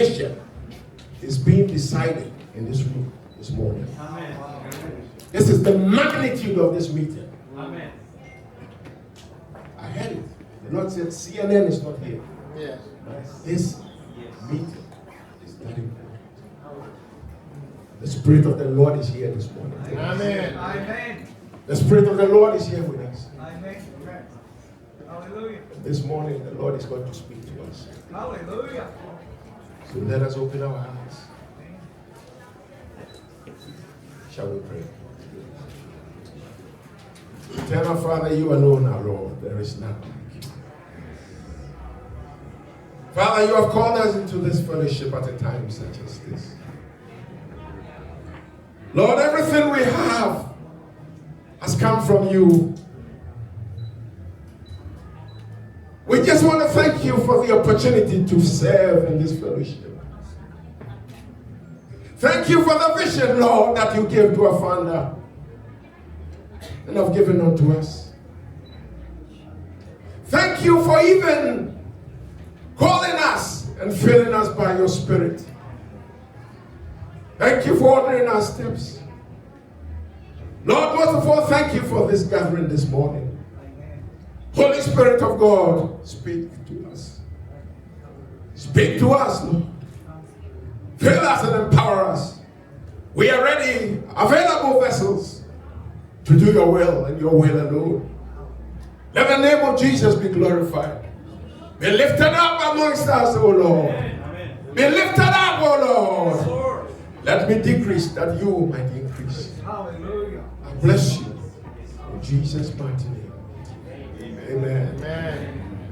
is being decided in this room this morning. Amen. This is the magnitude of this meeting. Amen. I heard it. The Lord said CNN is not here. Yes. This meeting is that important. The Spirit of the Lord is here this morning. Amen. Amen. The Spirit of the Lord is here with us. Amen. Hallelujah. This morning the Lord is going to speak to us. Hallelujah. So let us open our hearts. Shall we pray? Eternal Father, you alone are Lord. There is none like you. Father, you have called us into this fellowship at a time such as this. Lord, everything we have has come from you. We just want to thank you for the opportunity to serve in this fellowship. Thank you for the vision, Lord, that you gave to our founder and have given unto us. Thank you for even calling us and filling us by your Spirit. Thank you for ordering our steps. Lord, most of all, thank you for this gathering this morning. Holy Spirit of God, speak to us. Speak to us, Lord. Fill us and empower us. We are ready, available vessels to do your will and your will alone. Let the name of Jesus be glorified. Be lifted up amongst us, O Lord. Amen. Be lifted up, O Lord. Let me decrease that you might increase. Hallelujah. I bless you in Jesus' mighty name. Amen. Amen.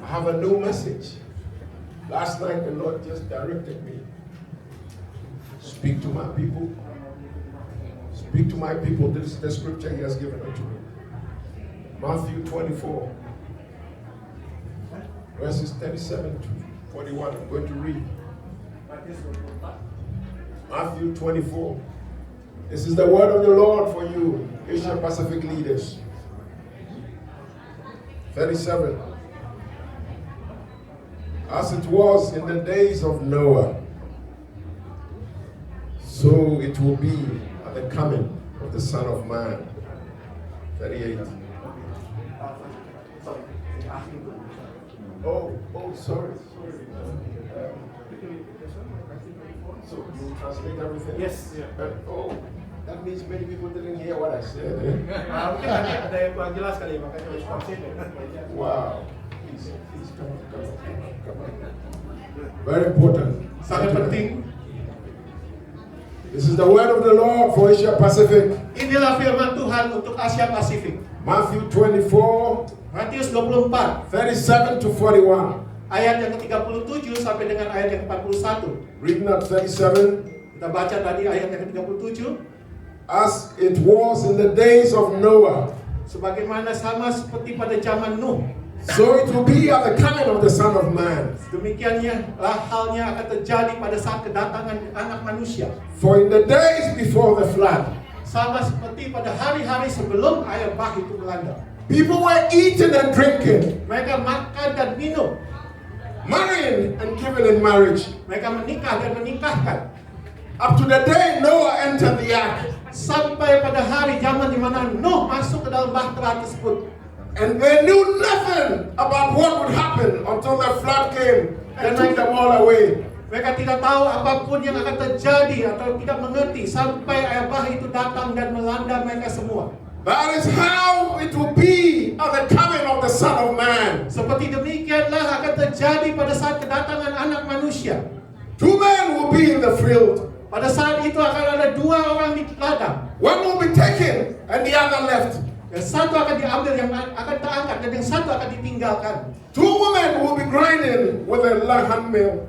I have a new message. Last night the Lord just directed me. Speak to my people. Speak to my people. This is the scripture he has given unto me. Matthew 24, verses 37 to 41. I'm going to read. Matthew 24. This is the word of the Lord for you, Asia Pacific leaders. 37. As it was in the days of Noah, so it will be at the coming of the Son of Man. 38. Sorry. So you translate everything? Yes. That means many people didn't hear what I said. Ada yang kurang jelas kali, makanya harus translate. Wow. Please come on. Very important. Sangat penting. This is the word of the Lord for Asia Pacific. Inilah firman Tuhan untuk Asia Pasifik. Matthew 24, Matius 24 37 to 41. ayat yang ke-37 sampai dengan ayat yang ke-41. Reading at 37. Kita baca tadi ayat yang ke-37. As it was in the days of Noah, Sebagaimana sama seperti pada zaman Nuh, so it will be at the coming of the Son of Man. demikiannya halnya akan terjadi pada saat kedatangan anak manusia. For in the days before the flood, Sama seperti pada hari-hari sebelum air bah itu melanda. people were eating and drinking, Mereka makan dan minum. marrying and giving in marriage, Mereka menikah dan menikahkan. up to the day Noah entered the ark. Sampai pada hari zaman di mana Nuh masuk ke dalam bahtera tersebut. And they knew nothing about what would happen until the flood came and took them all away. Mereka tidak tahu apapun yang akan terjadi atau tidak mengerti sampai air bah itu datang dan melanda mereka semua. That is how it will be at the coming of the Son of Man. Seperti demikianlah akan terjadi pada saat kedatangan anak manusia. 2 men will be in the field. Pada saat itu akan ada 2 orang di ladang. One will be taken and the other left. Yang satu akan diambil, yang akan terangkat, dan yang satu akan ditinggalkan. 2 women will be grinding with a hand mill.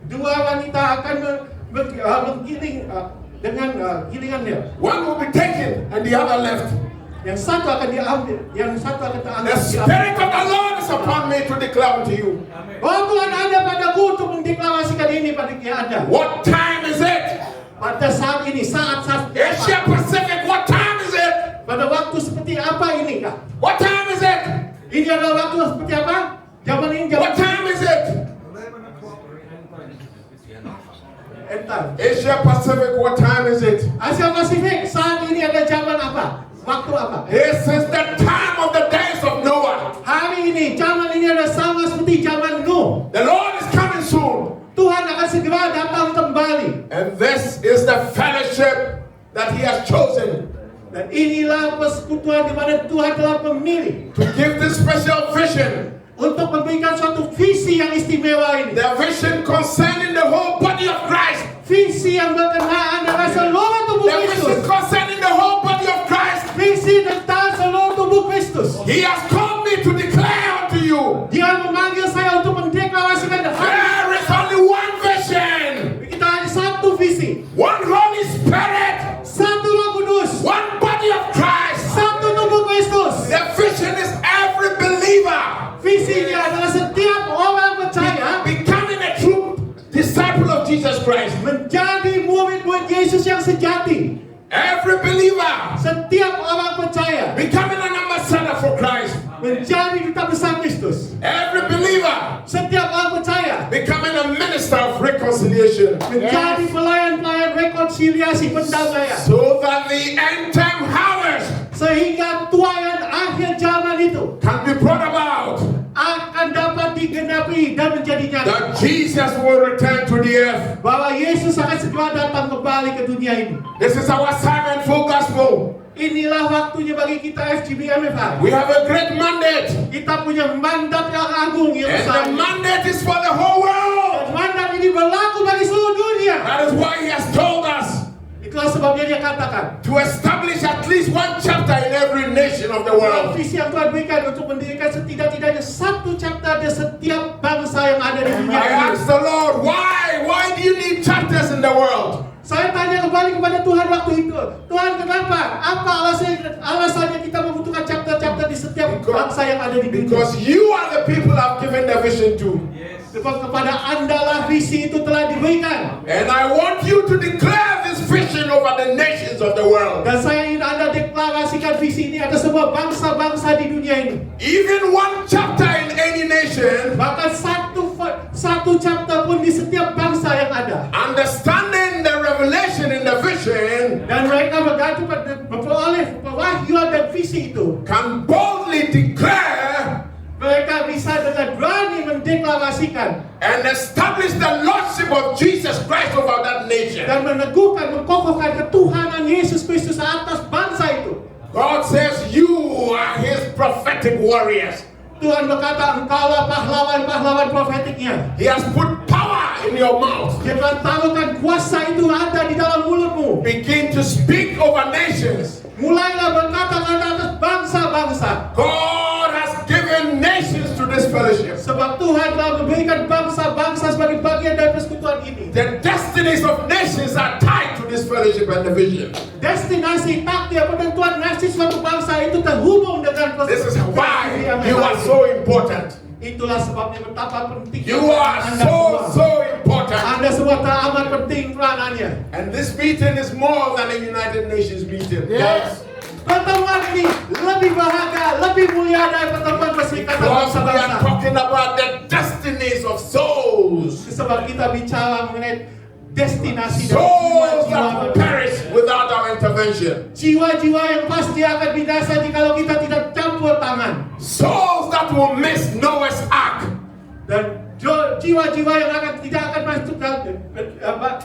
2 wanita akan menggiling dengan gilingannya. One will be taken and the other left. Yang satu akan diambil, yang satu akan terangkat. The Spirit of the Lord is upon me to declare unto you. Oh Tuhan ada padaku untuk mendeklarasikan ini pada Anda. What time is it? Pada saat ini, saat-saat Asia Pacific, what time is it? pada waktu seperti apa ini kah? What time is it? Ini adalah waktu seperti apa? Zaman ini What time is it? End time. Asia Pacific, what time is it? Asia Pasifik, saat ini ada zaman apa? Waktu apa? This is the time of the days of Noah. Hari ini, zaman ini ada sama seperti zaman Nuh. The Lord is coming soon. Tuhan akan segera datang kembali. And this is the fellowship that He has chosen Dan inilah persekutuan di mana Tuhan telah memilih to give this special vision. untuk memberikan suatu visi yang istimewa ini. The vision concerning the whole body of Christ. Visi yang berkenaan dengan seluruh tubuh The vision Kristus. concerning the whole body of Christ. Visi tentang seluruh tubuh Kristus. He has called me to declare unto you. Dia memanggil saya untuk mendeklarasikan There is only one vision. kita hanya satu visi, One Holy Spirit. satu Roh Kudus, One body of Christ. satu tubuh Kristus. The vision is every believer Visinya adalah setiap orang percaya becoming a true disciple of Jesus Christ. menjadi murid-murid Yesus yang sejati. Every believer Setiap orang percaya becoming an ambassador for Christ. menjadi duta besar Kristus. Every believer Setiap orang percaya becoming a minister of reconciliation. menjadi pelayan-pelayan rekonsiliasi pendamaian. So that the end time harvest Sehingga tuaian akhir zaman itu can be brought about. akan dapat digenapi dan menjadi nyata. That Jesus will return to the earth. Bahwa Yesus akan segera datang kembali ke dunia ini. This is our assignment for gospel. Inilah waktunya bagi kita FGB MFI. We have a great mandate. Kita punya mandat yang agung yang And the besar. mandate is for the whole world. Dan mandat ini berlaku bagi seluruh dunia. That is why He has told us Itulah sebabnya dia katakan, to establish at least one chapter in every nation of the world. visi yang Tuhan berikan untuk mendirikan setidak-tidaknya satu chapter di setiap bangsa yang ada di dunia I ini. asked the Lord, why do you need chapters in the world? Saya tanya kembali kepada Tuhan waktu itu, Tuhan kenapa? Apa alasannya kita membutuhkan chapter-chapter di setiap bangsa yang ada di dunia? Because you are the people I've given the vision to. Sebab kepada Anda visi itu telah diberikan. And I want you to declare this vision over the nations of the world. Dan saya ingin Anda deklarasikan visi ini atas semua bangsa-bangsa di dunia ini. Even one chapter in any nation, Bahkan satu chapter pun di setiap bangsa yang ada. understanding the revelation in the vision, Dan mereka bergantung pada memperoleh pewahyuan dan visi itu. can boldly declare Mereka bisa dengan berani mendeklarasikan and establish the lordship of Jesus Christ over that nation. dan meneguhkan, mengkokohkan ketuhanan Yesus Kristus atas bangsa itu. God says you are His prophetic warriors. Tuhan berkata, engkaulah pahlawan-pahlawan profetiknya. He has put power in your mouth. Dia telah taruhkan kuasa itu ada di dalam mulutmu. Begin to speak over nations. Mulailah berkata-kata atas bangsa-bangsa. God has given nations to this fellowship. Sebab Tuhan telah memberikan bangsa-bangsa sebagai bagian dari persekutuan ini. The destinies of nations are tied to this fellowship and the vision. Destinasi takdir penentuan nasib suatu bangsa itu terhubung dengan This is persekutuan why yang you are memang. so important. Itulah sebabnya betapa penting You are Anda semua. so important. Anda semua teramat penting peranannya. And this meeting is more than a United Nations meeting. Yes. Pertemuan ini lebih berharga, lebih mulia dari pertemuan perserikatan Because we are bangsa-bangsa. talking about the destinies of souls. Sebab kita bicara mengenai destinasi dari Souls jiwa-jiwa that will perish without our intervention. Jiwa-jiwa yang pasti akan binasa jika kita tidak campur tangan. Souls that will miss Noah's Ark. Dan jiwa-jiwa yang tidak akan masuk dalam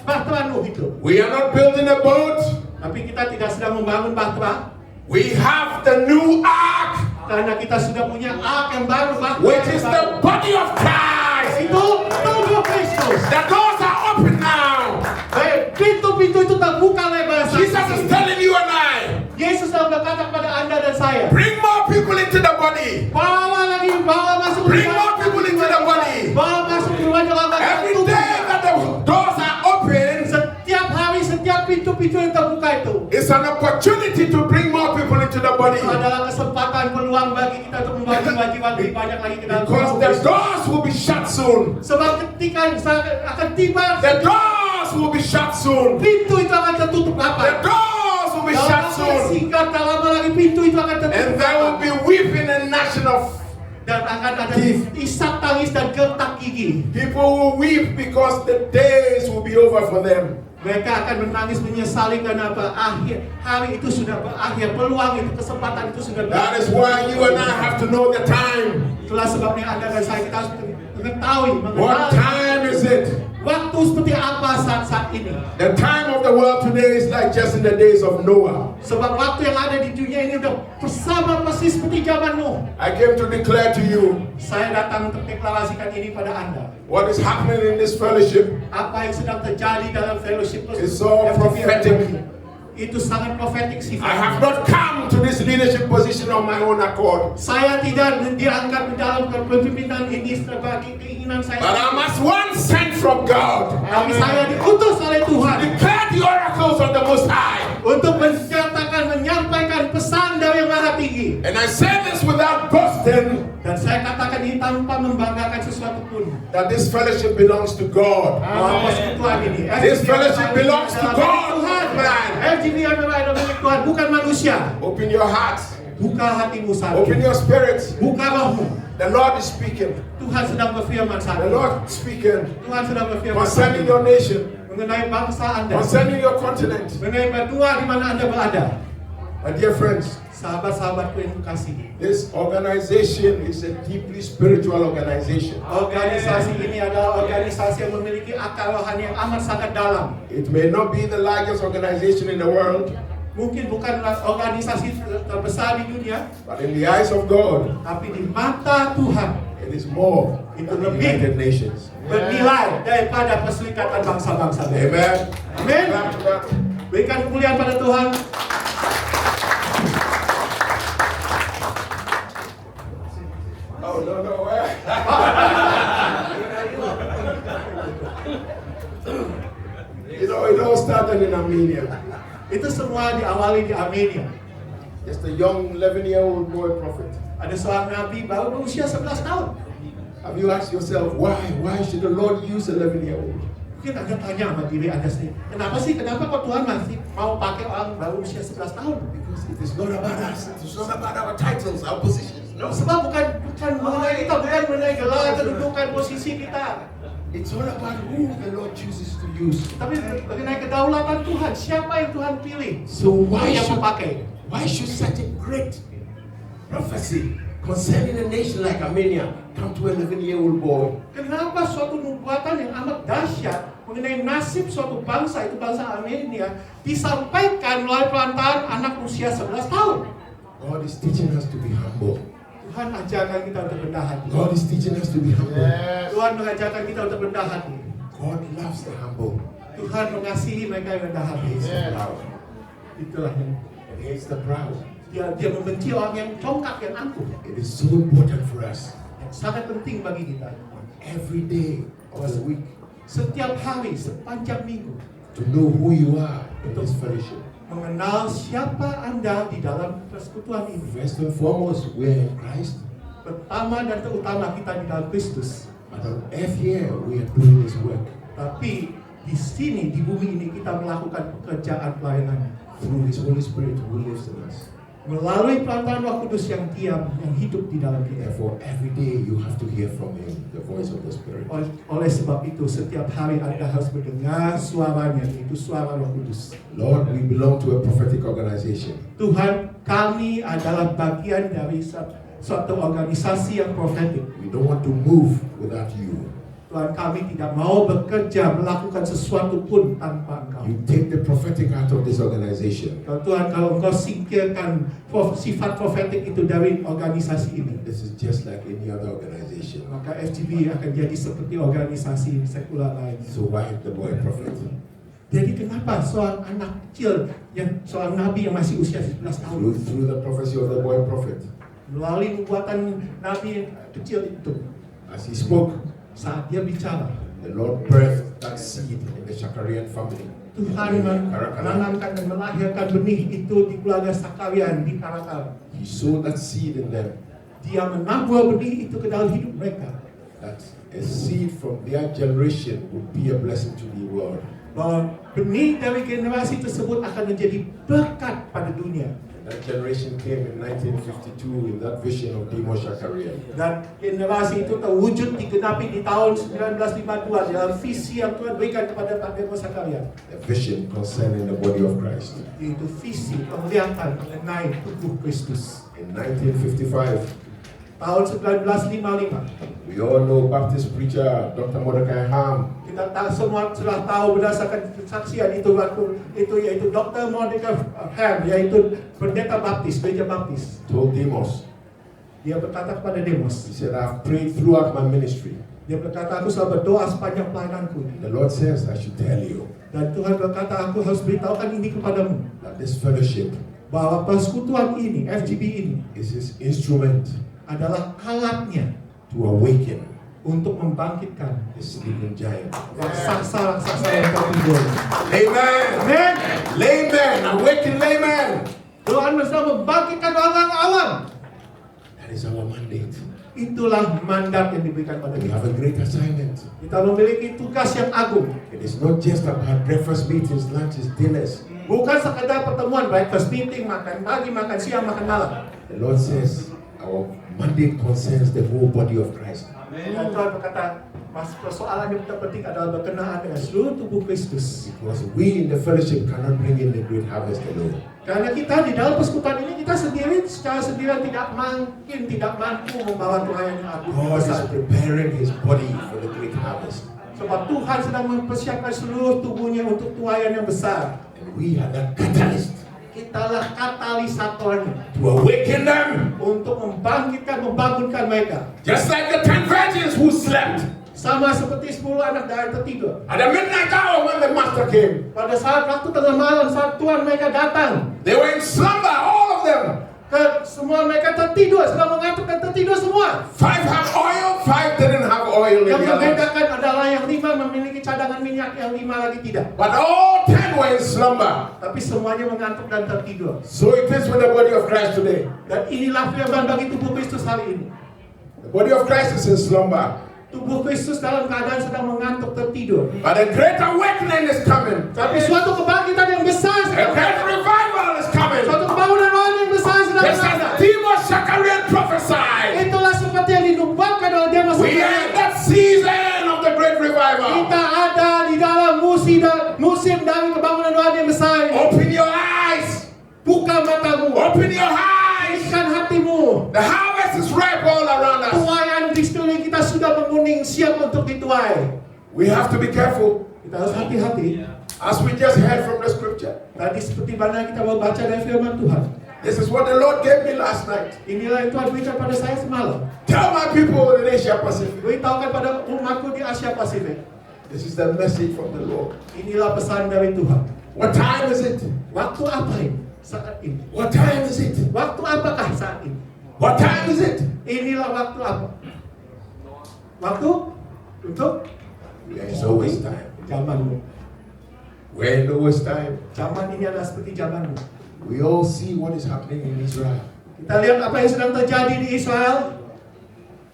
bahtera Nuh itu. We are not building a boat. Tapi kita tidak sedang membangun bahtera. We have the new ark, Karena kita sudah punya ark yang baru, bahtera which yang is baru. the body of Christ. Itu tubuh Kristus. The doors are open now. Baik, pintu-pintu itu terbuka lebar. Jesus is telling you and I, Yesus telah berkata kepada Anda dan saya, bring more people into the body. bawa masuk Bring more people into the body. bawa masuk ke rumah orang. Every day that the doors are open, Setiap hari, setiap pintu-pintu yang terbuka itu it's an opportunity to bring more people into the body. itu adalah kesempatan peluang bagi kita untuk membawa jiwa-jiwa lebih banyak lagi ke dalam Because tubuh the Kristus. doors will be shut soon. Sebab ketika akan tiba, The doors will be shut soon. pintu itu akan tertutup The rapat. doors will be shut soon. Singkat tak lama lagi pintu itu akan tertutup And there will rapat. be weeping and gnashing of Dan akan ada teeth. isak tangis dan gertak gigi. People will weep because the days will be over for them. Mereka akan menangis menyesali karena apa? Hari itu sudah berakhir, peluang itu, kesempatan itu sudah That berakhir. is why you and I have to know the time. Itulah sebabnya Anda dan saya kita harus mengetahui, What time is it? waktu seperti apa saat ini. The time of the world today is like just in the days of Noah. Sebab waktu yang ada di dunia ini udah sama persis seperti zaman Nuh. I came to declare to you Saya datang untuk deklarasikan ini pada Anda. what is happening in this fellowship Apa yang sedang terjadi dalam fellowship is so prophetic. itu sangat profetik I sifatnya. have not come to this leadership position on my own accord, Saya tidak diangkat di dalam kepemimpinan ini sebagai keinginan saya. but I'm as one sent from God. Tapi saya diutus oleh Tuhan Declare the oracles of the Most High. untuk menyampaikan pesan dari yang Maha Tinggi. And I say this without boasting, Dan saya katakan ini tanpa membanggakan sesuatu pun. that this fellowship belongs to God. Bahwa persekutuan ini, This fellowship belongs to God, Tuhan. man. FGB adalah milik Tuhan, bukan manusia. Open your hearts, Buka hatimu saat open ini. your spirits. Buka rohmu. The Lord is speaking. Tuhan sedang berfirman saat The ini. Lord is speaking Tuhan sedang berfirman concerning your nation, mengenai bangsa Anda, concerning your continent. mengenai benua di mana Anda berada. My dear friends, Sahabat-sahabatku yang kukasihi, this organization is a deeply spiritual organization. organisasi ini adalah organisasi yang memiliki akar rohani yang amat sangat dalam. It may not be the largest organization in the world, Mungkin bukan organisasi terbesar di dunia, but in the eyes of God, tapi di mata Tuhan it is more Itu than the lebih. United Nations. bernilai daripada perserikatan bangsa-bangsa. Amen. Amen. Clap to that. Berikan kemuliaan pada Tuhan. Oh, no. You know, it all started in Armenia. Itu semua diawali di Armenia. Just a young 11-year-old boy prophet. Ada seorang nabi baru berusia 11 tahun. Have you asked yourself, why? Why should the Lord use 11-year-old? Mungkin Anda tanya sama diri Anda sendiri, kenapa kok Tuhan masih mau pakai orang baru usia 11 tahun? Because it is not about us. It is not about our titles, our positions. No. Sebab bukan mengenai kita, bukan mengenai gelar, kedudukan, posisi kita. It's all about who the Lord chooses to use. Tapi mengenai kedaulatan Tuhan, siapa yang Tuhan pilih? So Yang memakai. why should such a great prophecy concerning a nation like Armenia come to an 11-year-old boy? Kenapa suatu nubuatan yang amat dahsyat mengenai nasib suatu bangsa, itu bangsa Armenia, disampaikan melalui perantaraan anak usia 11 tahun? God is teaching us to be humble. Tuhan ajarkan kita untuk rendah hati. God is teaching us to be humble. Tuhan mengajarkan kita untuk rendah hati. God loves the humble. Tuhan mengasihi mereka yang rendah hati. Hates the proud. Itulah yang And hates the proud. dia membenci orang yang congkak, yang angkuh. It is so important for us Sangat penting bagi kita. every day of the week Setiap hari, sepanjang minggu, to know who you are in this fellowship. mengenal siapa Anda di dalam persekutuan ini. First and foremost, we are in Christ. Pertama dan terutama kita di dalam Kristus. But on earth here, we are doing His work Tapi di sini, di bumi ini, kita melakukan pekerjaan pelayanan through His Holy Spirit who lives in us. melalui perantaraan Roh Kudus yang diam, yang hidup di dalam kita. Therefore, every day you have to hear from Him, the voice of the Spirit. Oleh sebab itu, setiap hari Anda harus mendengar suaranya, yaitu suara Roh Kudus. Lord, we belong to a prophetic organization. Tuhan, kami adalah bagian dari suatu organisasi yang profetik. We don't want to move without you. Tuhan, kami tidak mau bekerja, melakukan sesuatu pun tanpa Engkau. You take the prophetic out of this organization. Tuhan, kalau Engkau singkirkan sifat profetik itu dari organisasi ini, This is just like any other organization. maka FGB akan jadi seperti organisasi sekular lain. So why the boy prophet? Jadi kenapa seorang anak kecil, seorang nabi yang masih usia 11 tahun, Through the prophecy of the boy prophet, melalui nubuatan nabi kecil itu, as he spoke, saat dia bicara, the Lord birthed that seed in the Shakarian family. Tuhan menanamkan dan melahirkan benih itu di keluarga Sakarian di Karakal. He sowed that seed in them. Dia menabur benih itu ke dalam hidup mereka. That a seed from their generation would be a blessing to the world. Bahwa benih dari generasi tersebut akan menjadi berkat pada dunia. That generation came in 1952 with that vision of Demos Zakaria. Dan generasi itu terwujud digenapi di tahun 1952 dalam visi yang Tuhan berikan kepada Pak Demos Zakaria. A vision concerning the body of Christ. Yaitu visi penglihatan mengenai tubuh Kristus. In 1955, Tahun 1955, we all know Baptist preacher Dr. Mordecai Ham. kita semua sudah tahu berdasarkan kesaksian itu waktu itu yaitu Dr. Mordecai Ham, yaitu pendeta Baptis, gereja Baptis. Told Demos, Dia berkata kepada Demos, he said, I've prayed throughout my ministry. dia berkata, aku sudah berdoa sepanjang pelayananku. The Lord says I should tell you Dan Tuhan berkata, aku harus beritahukan ini kepadamu, that this fellowship bahwa persekutuan ini, FGB ini, is his instrument adalah alatnya to awaken untuk membangkitkan the sleeping giant. raksasa-raksasa yang tertidur. Amen. Amen. Layman, awaken layman. Tuhan sedang membangkitkan orang awam. That is our mandate. Itulah mandat yang diberikan pada We kita. have a great assignment. Kita memiliki tugas yang agung. It is not just about breakfast meetings, lunches, dinners. Bukan sekadar pertemuan, breakfast meeting, makan pagi, makan siang, makan malam. The Lord says our mandate concerns the whole body of Christ. Dan Tuhan berkata, persoalan yang terpenting adalah berkenaan dengan seluruh tubuh Kristus. Because we in the fellowship cannot bring in the great harvest alone. Karena kita di dalam persekutuan ini, kita sendiri secara sendirian tidak mampu membawa Tuhan yang agung yang God is besar. preparing his body for the great harvest. Sebab Tuhan sedang mempersiapkan seluruh tubuhnya untuk tuayan yang besar. And we are that catalyst Kitalah katalisatornya to awaken them. untuk membangkitkan, membangunkan mereka. Just like the 10 virgins who slept Sama seperti 10 anak yang tertidur. at the midnight hour when the master came. Pada saat waktu tengah malam, saat Tuhan mereka datang, They were in slumber, all of them. semua mereka tertidur, sedang mengantuk dan tertidur semua. 5 have oil, 5 didn't have oil in Yang their lives. membedakan adalah yang 5 memiliki cadangan minyak, yang 5 lagi tidak. But all 10 were in slumber. Tapi semuanya mengantuk dan tertidur. So it is with the body of Christ today. Dan inilah firman bagi tubuh Kristus hari ini. The body of Christ is in slumber. Tubuh Kristus dalam keadaan sedang mengantuk tertidur. But a great awakening is coming. Tapi suatu kebangkitan yang besar A sedang great datang. revival is coming. Suatu kebangunan rohani yang besar sedang Just as datang. Demos Zakaria prophesied. Itulah seperti yang dinubuatkan oleh Demos We are in Zakaria. that season of the great revival. Kita ada di dalam musim dari kebangunan rohani yang besar ini. Open your eyes. Buka matamu, Open your eyes. bukan hatimu. The harvest is ripe all around us. Tuaian di sekeliling kita sudah menguning, siap untuk dituai. We have to be careful. Kita harus hati-hati. As we just heard from the scripture. Tadi seperti mana kita mau baca dari firman Tuhan. This is what the Lord gave me last night. Inilah yang Tuhan berikan pada saya semalam. Tell my people in Asia Pacific. Beritahukan pada umatku di Asia Pasifik. This is the message from the Lord. Inilah pesan dari Tuhan. What time is it? Waktu apa ini? Saat ini. What time is it? Waktu apakah saat ini? What time is it? Inilah waktu apa? Waktu untuk There's always time. zamanmu. We're in the worst time. Zaman ini adalah seperti zamanmu. We all see what is happening in Israel. Kita lihat apa yang sedang terjadi di Israel.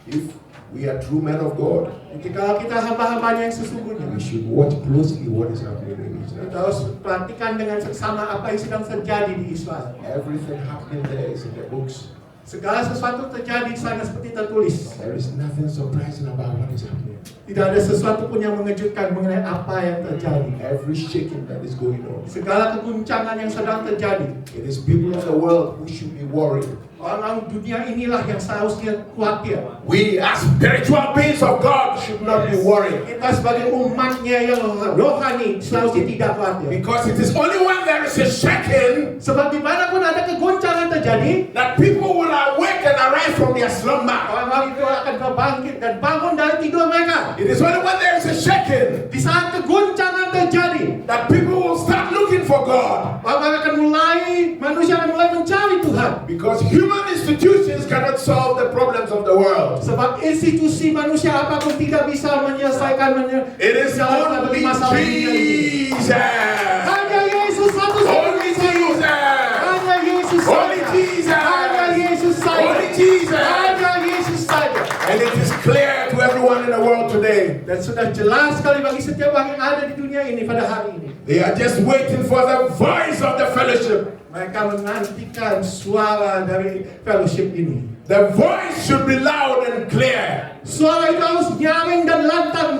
If we are true men of God, Jika kita hamba-hambanya yang sesungguhnya, we should watch closely what is happening in Israel. kita harus perhatikan dengan seksama apa yang sedang terjadi di Israel. Everything happening there is in the books. Segala sesuatu terjadi di sana seperti tertulis. There is nothing surprising about what is happening. Tidak ada sesuatu pun yang mengejutkan mengenai apa yang terjadi. Every shaking that is going on. Segala keguncangan yang sedang terjadi. It is people of the world who should be worried. Orang dunia inilah yang seharusnya khawatir. We as spiritual beings of God should not be worried. Kita sebagai umatnya yang rohani seharusnya tidak khawatir. Because it is only when there is a shaking Sebab dimanapun ada keguncangan terjadi, that people will awake and arise from their slumber. orang-orang itu akan berbangkit dan bangun dari tidur mereka. It is only when there is a shaking Di saat keguncangan terjadi, that people will start looking for God. manusia akan mulai mencari Tuhan. Because human institutions cannot solve the problems of the world. Sebab institusi manusia apapun tidak bisa menyelesaikan It is only masalah dunia ini. Jesus. Hanya Yesus satu-satunya. Only Jesus. Hanya Yesus Only saja. Jesus. Hanya Yesus saja. Only Jesus. Hanya Yesus saja. And it is clear to everyone in the world today Dan sudah jelas sekali bagi setiap orang yang ada di dunia ini pada hari ini. They are just waiting for the voice of the fellowship. Mereka menantikan suara dari fellowship ini. The voice should be loud and clear. Suara itu harus nyaring dan lantang.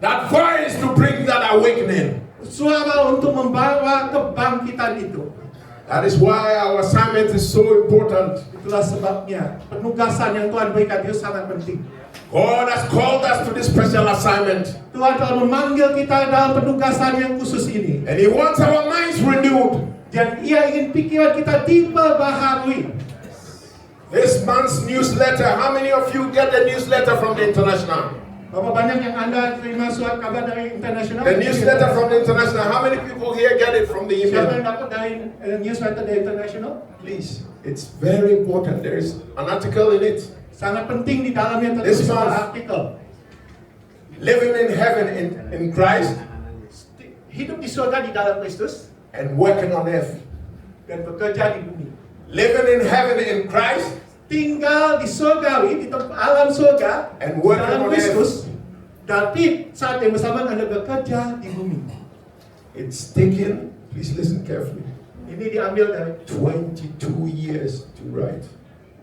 That voice to bring that awakening. Suara untuk membawa kebangkitan itu. That is why our assignment is so important. Itulah sebabnya penugasan yang Tuhan berikan itu sangat penting. God has called us to this special assignment. Tuhan telah memanggil kita dalam penugasan yang khusus ini. And He wants our minds renewed. Dan Ia ingin pikiran kita diperbaharui. This month's newsletter, how many of you get the newsletter from the international? Berapa banyak yang Anda terima surat kabar dari internasional? The newsletter from the international, how many people here get it from the Siapa yang email? dapat dari newsletter dari internasional? Please, it's very important. There is an article in it. Sangat penting di dalamnya This tertulis month. artikel. Living in heaven in Christ Hidup di surga di dalam Kristus and working on earth. dan bekerja di bumi. Living in heaven in Christ Tinggal di surgawi, di alam surga, and working dalam on earth. Kristus. Tapi saat yang bersamaan Anda bekerja di bumi. It's taken, please listen carefully, Ini diambil dari 22 years to write.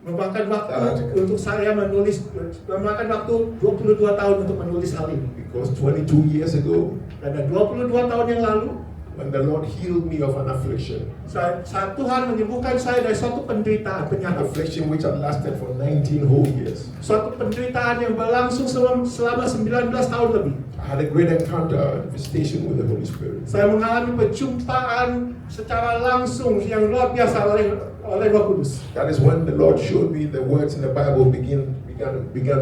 memakan waktu untuk saya menulis, memakan waktu 22 tahun untuk menulis hal ini. Because 22 years ago, Karena 22 tahun yang lalu, when the Lord healed me of an affliction, saat Tuhan menyembuhkan saya dari suatu penderitaan, an penyakit. affliction which had lasted for 19 whole years, Suatu penderitaan yang berlangsung selama 19 tahun lebih. I had a great encounter, a visitation with the Holy Spirit. Saya mengalami perjumpaan secara langsung yang luar biasa oleh Roh Kudus. That is when the Lord showed me the words in the Bible began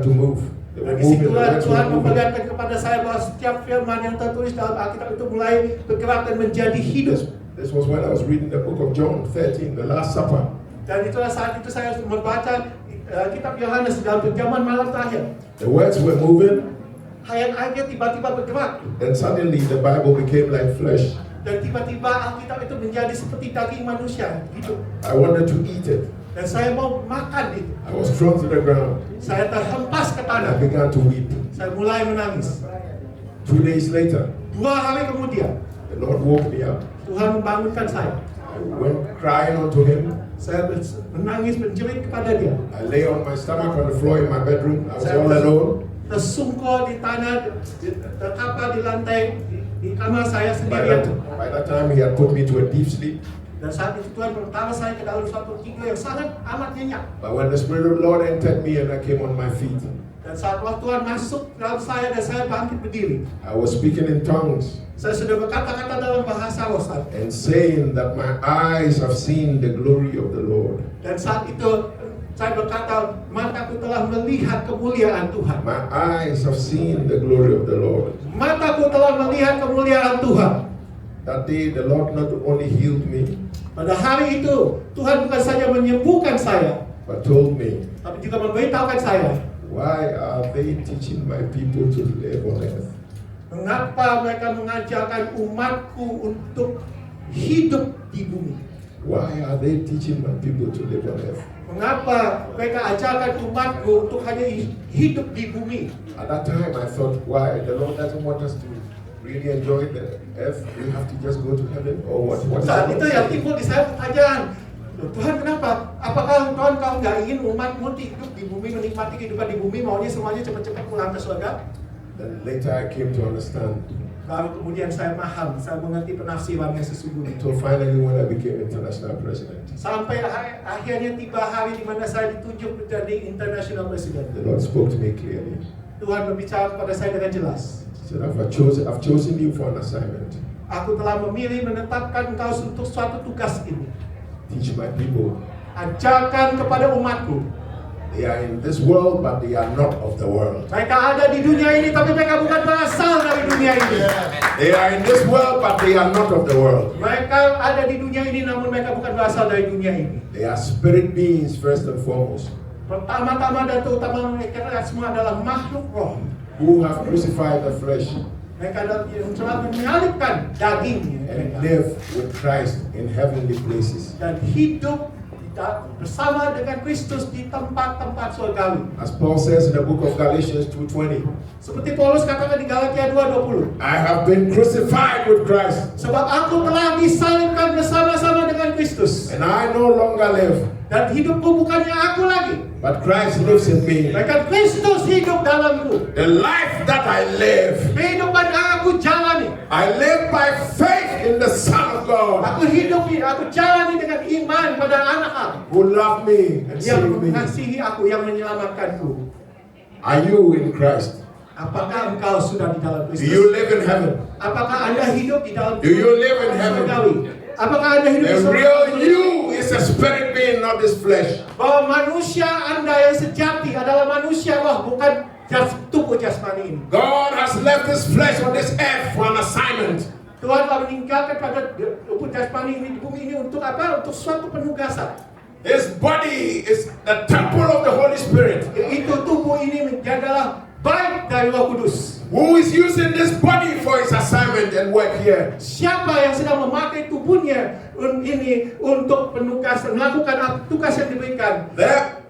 to move. They were Dan moving, the disitulah words Tuhan were moving. memperlihatkan kepada saya bahwa setiap firman yang tertulis dalam Alkitab itu mulai bergerak dan menjadi hidup. This was when I was reading the book of John 13, the Last Supper. Dan itulah saat itu saya membaca kitab Yohanes dalam perjamuan malam terakhir. The words were moving, Ayat-ayat tiba-tiba bergerak. then suddenly the Bible became like flesh. Dan tiba-tiba Alkitab itu menjadi seperti daging manusia hidup. I wanted to eat it. Dan saya mau makan itu. I was thrown to the ground. Saya terhempas ke And I tanah. began to weep. Saya mulai menangis. 2 days later, 2 hari kemudian, the Lord woke me up. Tuhan membangunkan saya. I went crying unto Him. Saya menangis menjerit kepada Dia. I lay on my stomach on the floor in my bedroom. I was all alone. Tersungkur di tanah, terkapar di lantai di kamar saya By sendirian. that time, He had put me to a deep sleep. Dan saat itu Tuhan menaruh saya ke dalam suatu tidur yang sangat amat nyenyak. But when the Spirit of the Lord entered me and I came on my feet, Dan saat waktu Tuhan masuk dalam saya dan saya bangkit berdiri, I was speaking in tongues saya sudah berkata-kata dalam bahasa roh. and saying that my eyes have seen the glory of the Lord. Dan saat itu saya berkata, mataku telah melihat kemuliaan Tuhan. My eyes have seen the glory of the Lord. Mataku telah melihat kemuliaan Tuhan. That day, the Lord not only healed me, Pada hari itu, Tuhan bukan saja menyembuhkan saya, but told me, tapi juga memberitahukan saya, why are they teaching my people to live on earth? mengapa mereka mengajarkan umatku untuk hidup di bumi. Why are they teaching my people to live on earth? Mengapa mereka ajarkan umatku untuk hanya hidup di bumi. At that time, I thought, why? The Lord doesn't want us to really enjoy the earth. We have to just go to heaven? Or what? What is Saat itu yang that? timbul di saya pertanyaan, "Loh, Tuhan kenapa? Apakah Tuhan kau nggak ingin umatmu hidup di bumi, menikmati kehidupan di bumi, maunya semuanya cepat-cepat pulang ke surga?" Then later I came to understand. Baru kemudian saya paham, saya mengerti penafsiran yang sesungguhnya. Until finally when I became international president, Sampai akhirnya tiba hari di mana saya ditunjuk menjadi international president. the Lord spoke to me clearly. Tuhan berbicara kepada saya dengan jelas. He said, I've chosen you for an assignment. Aku telah memilih menetapkan engkau untuk suatu tugas ini. Teach my people. Ajarkan kepada umatku. They are in this world, but they are not of the world. Mereka ada di dunia ini, tapi mereka bukan berasal dari dunia ini. They are in this world, but they are not of the world. Mereka ada di dunia ini, namun mereka bukan berasal dari dunia ini. They are spirit beings first and foremost, Pertama-tama dan terutama mereka semua adalah makhluk roh. who have crucified the flesh Mereka yang telah menyalibkan dagingnya and live with Christ in heavenly places. dan hidup di bersama dengan Kristus di tempat-tempat surgawi. As Paul says in the book of Galatians 2:20, Seperti Paulus katakan di Galatia 2:20. I have been crucified with Christ, Sebab aku telah disalibkan bersama-sama dengan Kristus. and I no longer live, Dan hidupku bukannya aku lagi, but Christ lives in me. melainkan Kristus hidup dalamku. The life that I live, Kehidupan yang aku jalani, I live by faith in the Son of God, aku jalani dengan iman pada anak Allah who loved me and yang saved me. mengasihi aku, yang menyelamatkanku. Are you in Christ? Apakah engkau sudah di dalam Do Kristus? you live in heaven? Apakah Anda hidup di dalam Do you live in heaven? surgawi? Apakah Anda hidup di The surga? real you is a spirit being, not this flesh. Bahwa manusia Anda yang sejati adalah manusia roh, bukan tubuh jasmani ini. God has left this flesh on this earth for an assignment. Tuhan telah meninggalkan pada tubuh jasmani ini di bumi ini untuk apa? Untuk suatu penugasan. His body is the temple of the Holy Spirit, Yaitu tubuh ini menjadilah baik dari Roh Kudus. who is using this body for his assignment and work here. Siapa yang sedang memakai tubuhnya ini untuk penugasan, melakukan tugas yang diberikan,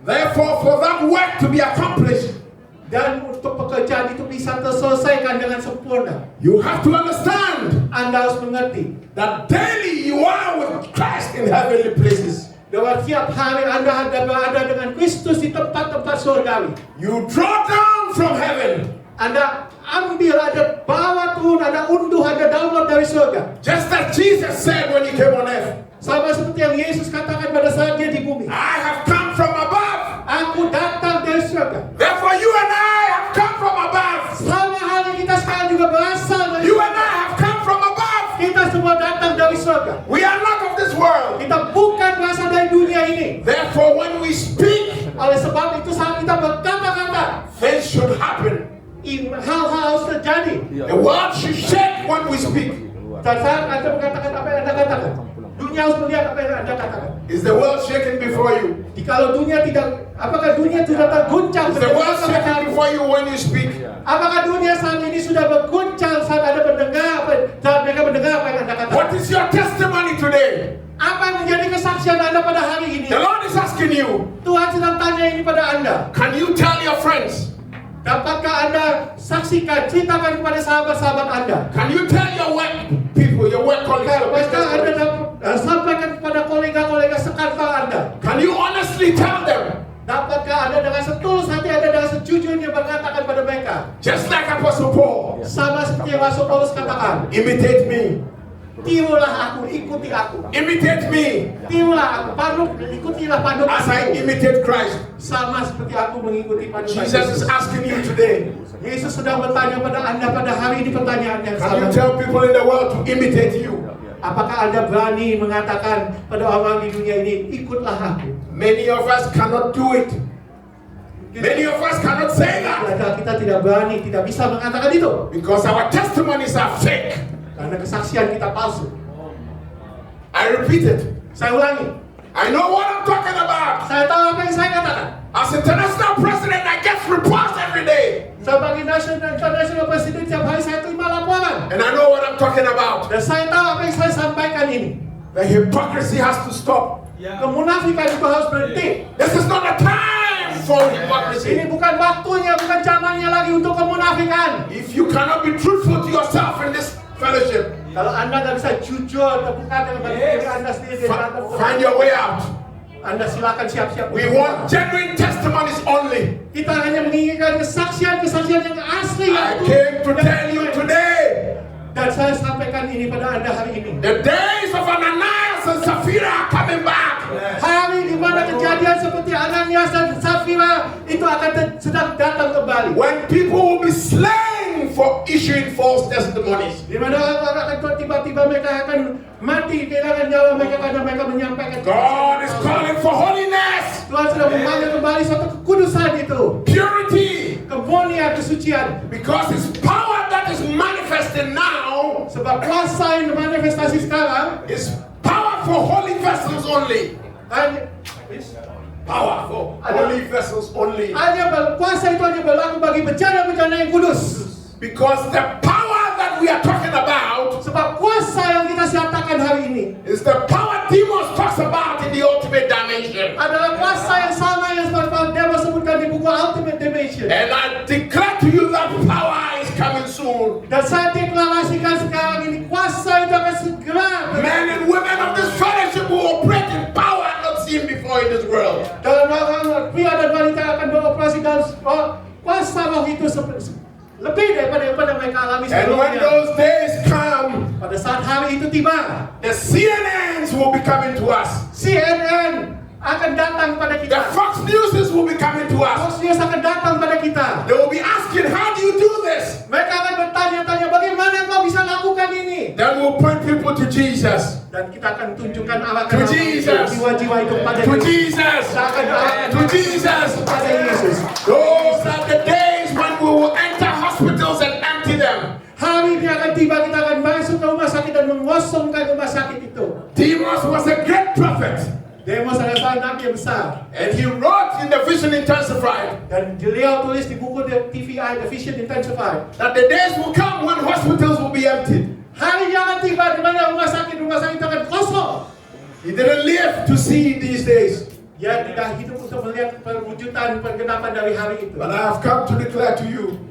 Therefore, for that work to be accomplished, dan untuk pekerjaan itu bisa terselesaikan dengan sempurna, you have to understand Anda harus mengerti that daily you are with Christ in heavenly places. bahwa tiap hari Anda berada dengan Kristus di tempat-tempat surgawi. You draw down from heaven, Anda ambil, ada bawa turun, ada unduh, ada download dari surga. just as Jesus said when he came on earth. Sama seperti yang Yesus katakan pada saat dia di bumi. I have come from above. Aku datang dari surga. Therefore, you and I have come from above. Sama halnya kita sekarang juga berasal dari You surga. and I have come from above. Kita semua datang dari surga. We are not of this world. Kita bukan berasal dari dunia ini. Therefore, when we speak, Oleh sebab itu saat kita berkata-kata, things should happen. hal-hal harus terjadi. The world should shake when we speak. Dan saat Anda mengatakan apa yang Anda katakan, dunia harus melihat apa yang Anda katakan. Is the world shaking before you? Jikalau dunia tidak, apakah dunia sudah terguncang? Is the world shaking before you when you speak? Apakah dunia saat ini sudah berguncang saat Anda mendengar saat mereka mendengar apa yang Anda katakan? What is your testimony today? Apa yang menjadi kesaksian Anda pada hari ini? The Lord is asking you, Tuhan sedang tanya ini pada Anda. can you tell your friends? Dapatkah Anda saksikan, ceritakan kepada sahabat-sahabat Anda? Can you tell your work people, your work colleagues, your business Dapatkah Anda colleagues? sampaikan kepada kolega-kolega sekantor Anda? Can you honestly tell them? Dapatkah Anda dengan setulus hati Anda, dengan sejujurnya berkatakan pada mereka? Just like Apostle Paul, Sama seperti yang Rasul Paulus katakan, imitate me. tirulah aku, ikuti aku. Imitate me Tirulah aku, ikutilah panutan as I aku. imitate Christ. Sama seperti aku mengikuti panutan Jesus is asking you today, Yesus sedang bertanya pada Anda pada hari ini pertanyaan yang can you sama. tell people in the world to imitate you? Apakah Anda berani mengatakan pada orang di dunia ini, ikutlah aku? Many of us cannot do it. Many of us cannot say that Kita tidak berani, tidak bisa mengatakan itu. because our testimonies are fake. Karena kesaksian kita palsu. I repeat it. Saya ulangi. I know what I'm talking about. Saya tahu apa yang saya katakan. As international president, I get reports every day. Sebagai international president, tiap hari saya terima laporan. And I know what I'm talking about. Dan saya tahu apa yang saya sampaikan ini. The hypocrisy has to stop. Kemunafikan itu harus berhenti. This is not a time for Ini hypocrisy. bukan waktunya, bukan zamannya lagi untuk kemunafikan. If you cannot be truthful to yourself in this fellowship, Kalau Anda nggak bisa jujur terbuka dengan diri Anda sendiri, find your way out. Anda silakan siap-siap. We want genuine testimonies only. Kita hanya menginginkan kesaksian-kesaksian yang asli. I came to tell you today, Dan saya sampaikan ini pada Anda hari ini. the days of Ananias and Sapphira are coming back. Hari di mana kejadian seperti Ananias dan Safira itu akan sedang datang kembali. When people will be slain for issuing false testimonies. Di mana orang akan tiba-tiba mereka akan mati kehilangan nyawa mereka karena mereka menyampaikan. God is calling for holiness, Tuhan sudah memanggil kembali suatu kekudusan itu, purity, kemurnian, kesucian. because His power that is manifesting now Sebab kuasa yang dimanifestasi sekarang is power for holy vessels only. hanya Power for holy vessels only. kuasa itu hanya berlaku bagi bencana-bencana yang kudus. Because the power that we are talking about Sebab kuasa yang kita nyatakan hari ini is the power demons talks about in the ultimate dimension. daripada apa yang mereka alami And when sebelumnya. those days come, Pada saat hari itu tiba, the CNNs will be coming to us. CNN akan datang pada The kita. Fox Newses will be coming to us. Fox News akan datang pada kita. They will be asking, how do you do this? Mereka akan bertanya-tanya, bagaimana kau bisa lakukan ini? Then we'll point people to Jesus. Dan kita akan tunjukkan arahkan To Jesus. jiwa-jiwa itu kepada To Yesus. Jesus. Kita akan arahkan To Jesus. kepada Yesus. Those are the days when we will enter hospitals and empty them. Hari ini akan tiba, kita akan masuk ke rumah sakit dan mengosongkan rumah sakit itu. Demas was a great prophet. Demos adalah seorang nabi yang besar. And he wrote in the Vision Intensified Dan beliau tulis di buku TVI, The Vision Intensified. that the days will come when hospitals will be emptied. Hari yang akan tiba di mana rumah sakit itu akan kosong. He didn't live to see these days. Dia tidak hidup untuk melihat perwujudan pergenapan dari hari itu. But I have come to declare to you,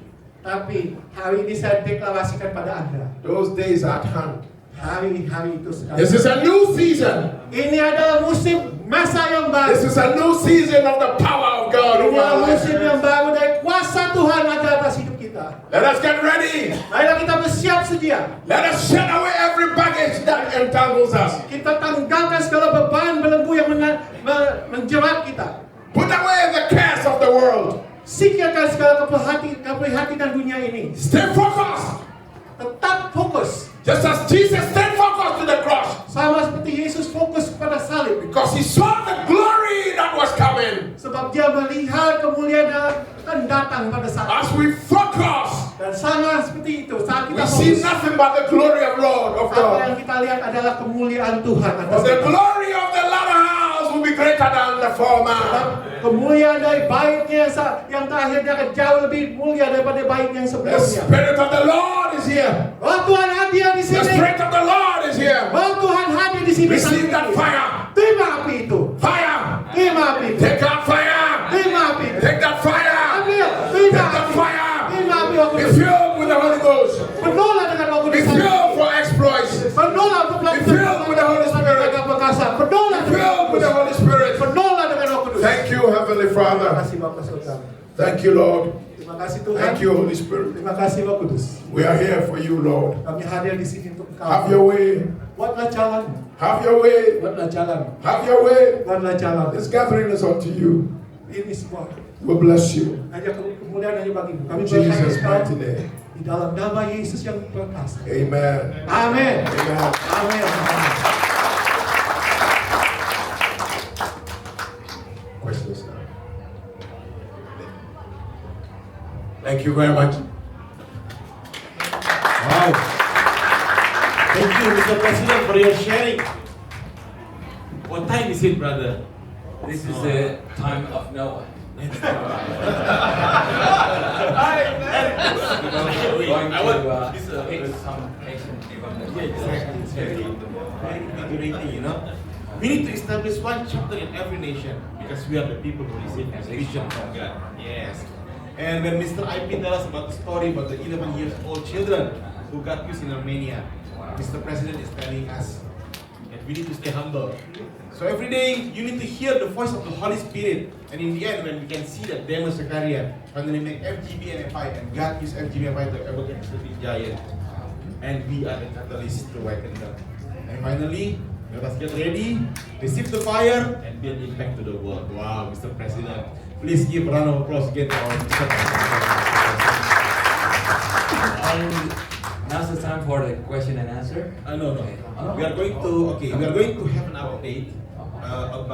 Tapi hari ini saya deklarasikan pada Anda, those days are at hand. hari-hari itu sedang. This is a new season. Ini adalah musim masa yang baru. This is a new season of the power of God Ini over adalah our musim lives. yang baru dari kuasa Tuhan ada atas hidup kita. Let us get ready. Marilah kita bersiap sedia. Let us shed away every baggage that entangles us. Kita tanggalkan segala beban belenggu yang menjerat kita. Put away the cares of the world. Singkirkan segala keprihatinan dunia ini. Stay focused. Tetap fokus. Just as Jesus stayed focused to the cross. Sama seperti Yesus fokus pada salib. Because he saw the glory that was coming. Sebab dia melihat kemuliaan yang akan datang pada saat As we focus, dan sama seperti itu saat we kita see fokus, nothing but the glory of Lord of apa God. yang kita lihat adalah kemuliaan Tuhan atas For the kita. glory of the latter house will be greater than the Sebab former. kemuliaan dari baiknya yang terakhirnya akan jauh lebih mulia daripada baik yang The sebelumnya. Spirit of the Lord is here. Oh Tuhan hadir di The sini. Spirit of the Lord is here. Oh Tuhan hadir di sini. Receive that saat ini. fire. Terima api itu. Fire. Terima api itu. Take that fire. Terima api itu. Take that fire. Ambil. Terima Take that api. fire. Terima api Roh Be Kudus. filled with the Holy Ghost. Penuhlah dengan Roh Be Kudus. filled for exploits. Penuhlah untuk Be filled with the Holy Spirit. perkasa. Penuhlah Be filled with the Holy Spirit. Penuhlah dengan Roh Kudus. Thank you, Heavenly Terima Father. kasih Bapak Saudara. Thank you, Lord. Terima kasih Tuhan. Thank you, Holy Spirit. Terima kasih Roh Kudus. We are here for you, Lord. Kami hadir di sini untuk Engkau. Have your way. Buatlah jalan. Have your way. Buatlah jalan. Have your way. Buatlah jalan. This gathering is unto you. Ini semua We bless you. hanya kemuliaan hanya bagimu. Kami In Jesus' berharap mighty name. di dalam nama Yesus yang perkasa. Amen. Amin. Amen. Amin. Questions now. Thank you very much. Wow. Thank you, Mr. President, for your sharing. What time is it, brother? This is the time of Noah. Going to pick some action from the Yeah, exactly. It's very invigorating, you know. We need to establish one chapter in every nation because we are the people who receive this vision from God. Yes. And when Mr. IP tells us about the story about the 11-year-old children who got used in Armenia, Mr. President is telling us that we need to stay humble. So every day you need to hear the voice of the Holy Spirit, and in the end, when we can see that Demos Zakaria finally make FGB and FI, and God used FGB and FI to overcome the big giant, and we are the catalyst to awaken them. And finally, let us get ready, receive the fire, and build impact to the world. Wow, Mr. President, please give a round of applause again to our Mr. President. Now's the time for the question and answer. No. We are going to have an update about